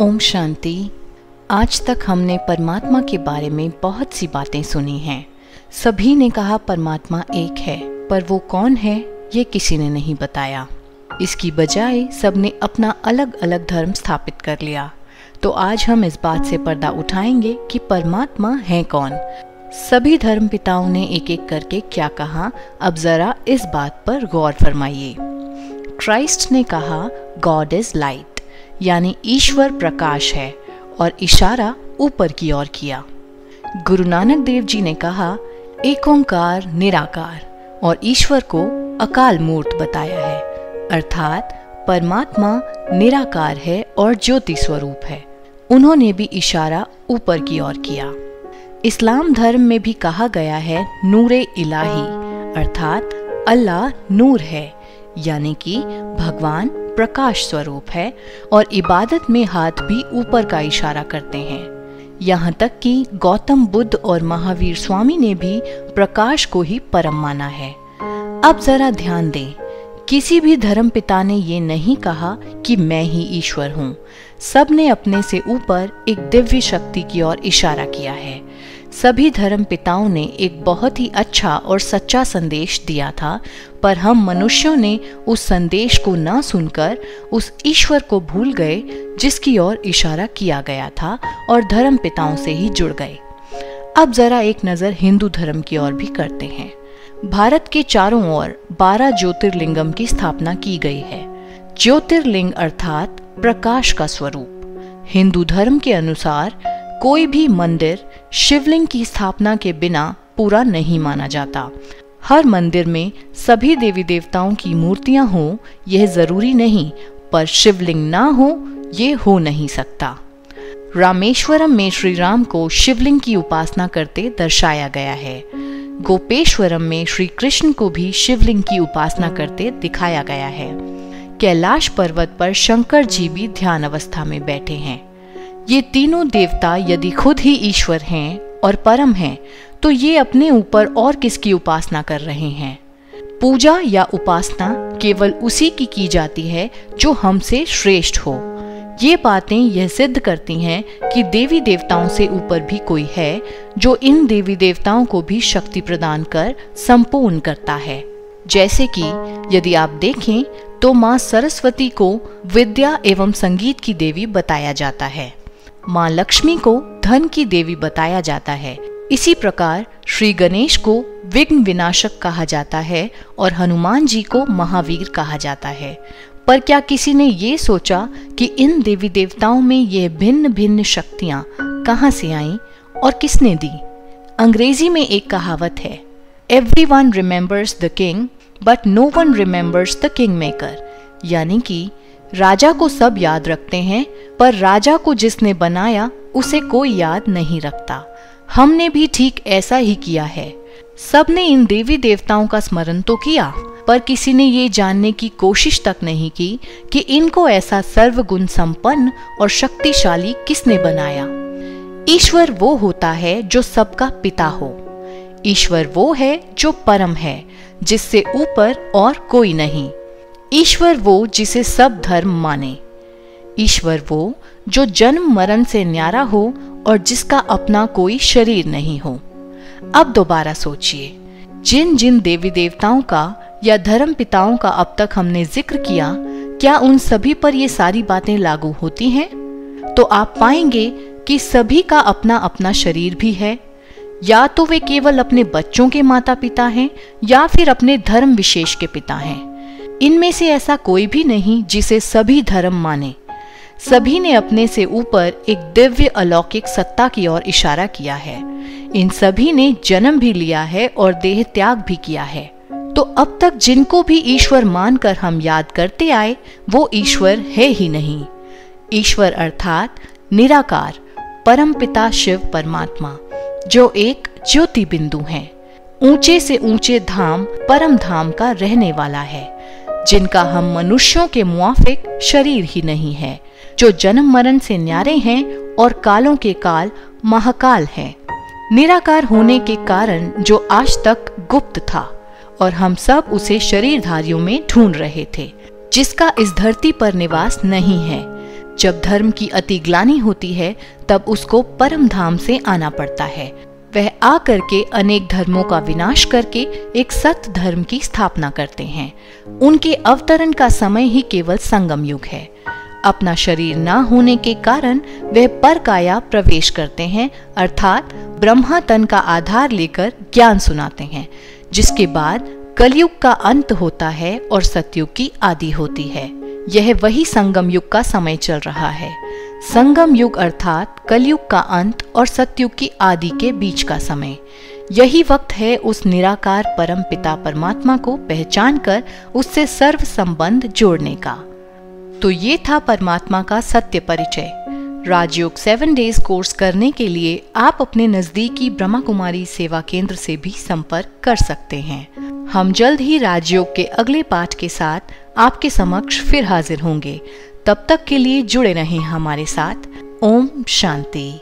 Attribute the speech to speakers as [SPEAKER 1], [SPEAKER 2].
[SPEAKER 1] ओम शांति। आज तक हमने परमात्मा के बारे में बहुत सी बातें सुनी हैं। सभी ने कहा परमात्मा एक है, पर वो कौन है ये किसी ने नहीं बताया। इसकी बजाय सबने अपना अलग अलग धर्म स्थापित कर लिया। तो आज हम इस बात से पर्दा उठाएंगे कि परमात्मा है कौन। सभी धर्म पिताओं ने एक एक करके क्या कहा, अब जरा इस बात पर गौर फरमाइए। क्राइस्ट ने कहा गॉड इज लाइट, यानी ईश्वर प्रकाश है, और इशारा ऊपर की ओर किया। गुरु नानक देव जी ने कहा एक ओंकार निराकार, और ईश्वर को अकाल मूर्त बताया है, अर्थात परमात्मा निराकार है और ज्योति स्वरूप है। उन्होंने भी इशारा ऊपर की ओर किया। इस्लाम धर्म में भी कहा गया है नूरे इलाही, अर्थात अल्लाह नूर है, यानी कि भगवान प्रकाश स्वरूप है, और इबादत में हाथ भी ऊपर का इशारा करते हैं। यहाँ तक कि गौतम बुद्ध और महावीर स्वामी ने भी प्रकाश को ही परम माना है। अब जरा ध्यान दें, किसी भी धर्म पिता ने ये नहीं कहा कि मैं ही ईश्वर हूँ। सब ने अपने से ऊपर एक दिव्य शक्ति की ओर इशारा किया है। सभी धर्म पिताओं ने एक बहुत ही अच्छा और सच्चा संदेश दिया था, पर हम मनुष्यों ने उस संदेश को न सुनकर उस ईश्वर को भूल गए जिसकी ओर इशारा किया गया था, और धर्म पिताओं से ही जुड़ गए। अब जरा एक नज़र हिंदू धर्म की ओर भी करते हैं। भारत के चारों ओर 12 ज्योतिर्लिंगम की स्थापना की गई है। ज्योतिर्लिंग अर्थात प्रकाश का स्वरूप। हिंदू धर्म के अनुसार कोई भी मंदिर शिवलिंग की स्थापना के बिना पूरा नहीं माना जाता। हर मंदिर में सभी देवी देवताओं की मूर्तियां हो यह जरूरी नहीं, पर शिवलिंग ना हो ये हो नहीं सकता। रामेश्वरम में श्री राम को शिवलिंग की उपासना करते दर्शाया गया है। गोपेश्वरम में श्री कृष्ण को भी शिवलिंग की उपासना करते दिखाया गया है। कैलाश पर्वत पर शंकर जी भी ध्यान अवस्था में बैठे हैं। ये तीनों देवता यदि खुद ही ईश्वर हैं और परम हैं, तो ये अपने ऊपर और किसकी उपासना कर रहे हैं? पूजा या उपासना केवल उसी की जाती है जो हमसे श्रेष्ठ हो। ये बातें यह सिद्ध करती हैं कि देवी देवताओं से ऊपर भी कोई है जो इन देवी देवताओं को भी शक्ति प्रदान कर संपूर्ण करता है। जैसे कि यदि आप देखें तो माँ सरस्वती को विद्या एवं संगीत की देवी बताया जाता है। माँ लक्ष्मी को धन की देवी बताया जाता है। इसी प्रकार श्री गणेश को विघ्न विनाशक कहा जाता है और हनुमान जी को महावीर कहा जाता है। पर क्या किसी ने ये सोचा कि इन देवी देवताओं में ये भिन्न भिन्न शक्तियाँ कहाँ से आईं और किसने दी? अंग्रेजी में एक कहावत है, everyone remembers the king but no one remembers the king maker, यानी कि राजा को सब याद रखते हैं, पर राजा को जिसने बनाया उसे कोई याद नहीं रखता। हमने भी ठीक ऐसा ही किया है। सबने इन देवी देवताओं का स्मरण तो किया, पर किसी ने ये जानने की कोशिश तक नहीं की कि इनको ऐसा सर्वगुण संपन्न और शक्तिशाली किसने बनाया। ईश्वर वो होता है जो सबका पिता हो। ईश्वर वो है जो परम है, जिससे ऊपर और कोई नहीं। ईश्वर वो जिसे सब धर्म माने। ईश्वर वो जो जन्म मरण से न्यारा हो और जिसका अपना कोई शरीर नहीं हो। अब दोबारा सोचिए, जिन जिन देवी देवताओं का या धर्म पिताओं का अब तक हमने जिक्र किया, क्या उन सभी पर ये सारी बातें लागू होती हैं? तो आप पाएंगे कि सभी का अपना अपना शरीर भी है। या तो वे केवल अपने बच्चों के माता पिता हैं या फिर अपने धर्म विशेष के पिता हैं। इनमें से ऐसा कोई भी नहीं जिसे सभी धर्म माने। सभी ने अपने से ऊपर एक दिव्य अलौकिक सत्ता की ओर इशारा किया है। इन सभी ने जन्म भी लिया है और देह त्याग भी किया है। तो अब तक जिनको भी ईश्वर मानकर हम याद करते आए, वो ईश्वर है ही नहीं। ईश्वर अर्थात निराकार परम पिता शिव परमात्मा, जो एक ज्योति बिंदु है, ऊंचे से ऊंचे धाम परम धाम का रहने वाला है, जिनका हम मनुष्यों के मुआफिक शरीर ही नहीं है, जो जन्म मरण से न्यारे हैं और कालों के काल महाकाल हैं। निराकार होने के कारण जो आज तक गुप्त था और हम सब उसे शरीरधारियों में ढूंढ रहे थे, जिसका इस धरती पर निवास नहीं है, जब धर्म की अति ग्लानि होती है तब उसको परम धाम से आना पड़ता है। वह आकर के अनेक धर्मों का विनाश करके एक सत्य धर्म की स्थापना करते हैं। उनके अवतरण का समय ही केवल संगम युग है। अपना शरीर न होने के कारण वह पर काया प्रवेश करते हैं, अर्थात ब्रह्मा तन का आधार लेकर ज्ञान सुनाते हैं, जिसके बाद कलयुग का अंत होता है और सतयुग की आदि होती है। यह वही संगम युग का समय चल रहा है। संगम युग अर्थात कलयुग का अंत और सतयुग की आदि के बीच का समय। यही वक्त है उस निराकार परम पिता परमात्मा को पहचान कर उससे सर्व संबंध जोड़ने का। तो ये था परमात्मा का सत्य परिचय। राजयोग 7 डेज कोर्स करने के लिए आप अपने नजदीकी ब्रह्मा कुमारी सेवा केंद्र से भी संपर्क कर सकते हैं। हम जल्द ही राजयोग के अगले पाठ के साथ आपके समक्ष फिर हाजिर होंगे। तब तक के लिए जुड़े रहें हमारे साथ। ओम शांति।